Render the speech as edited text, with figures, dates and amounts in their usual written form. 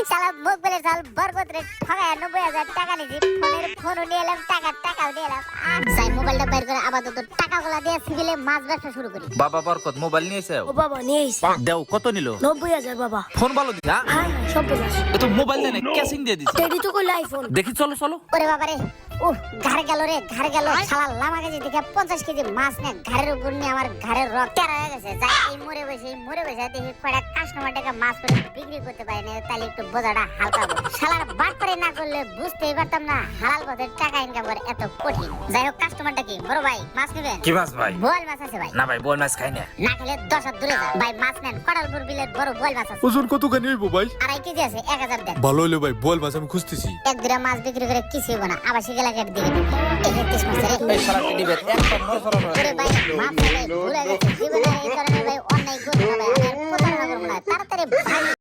শালা মুখ বলে চাল বরকত রে ঠগায় 90,000 টাকা নিছি ফোনও নিয়ে এলাম টাকাও দিয়ে এলাম যাই মোবাইলটা বের করে আপাতত টাকাগুলা দিয়ে সিভিলে মাছ ব্যবসা শুরু করি বাবা বরকত মোবাইল নিয়েছে ও বাবা নিয়ে আইছি দেও কত নিল 90,000 বাবা। ফোন ভালো দিছা হ্যাঁ সব বলাস এ তো মোবাইল দেয় না ক্যাশিং দিয়ে দিছে টেডি তো কইলো আইফোন। দেখি চলো চলো ওরে বাবা রে ঘাড় গেল রে ঘাড় গেল শালা লামা কেজি থেকে 50 কেজি মাছ নে ঘাড়ের উপর নিয়ে আমার ঘাড়ের রক টেরা হয়ে গেছে যাই এই মরে বসে দেখি কয়টা কাস্টমার টাকা মাছ করে বিক্রি করতে পারে না তাহলে একটু বোঝাটা হালকা হবে শালার বাট করে না করলে বুঝতেই পারতাম না হালাল পথে টাকা ইনকাম করে এত কঠিন যাই হোক কাস্টমারটা কি বড় ভাই মাছ নেবেন কি মাছ ভাই বোয়াল মাছ আছে ভাই না ভাই বোয়াল মাছ খাই না না খেলে 10 হাত দূরে যান ভাই মাছ নেন কড়ালপুর বিলের বড় বোয়াল মাছ আছে ওজন কতখানি হইব ভাই? 2.5 কেজি আছে 1000 দেন ভালো হইলো ভাই, বোয়াল মাছ আমি খুঁজতেছি। এক দুটা মাছ বিক্রি করে কিছু হবে না আবাসিক এলাকার দিকে এই 31 মাস রে এই শালাকে দিবে একদম মরে সরানো ওরে ভাই মাছ ভুলে গেছে জীবনে এই ধরনের ভাই অন্যায় করতে হবে আর প্রতারণা করব না তাড়াতাড়ি ভাই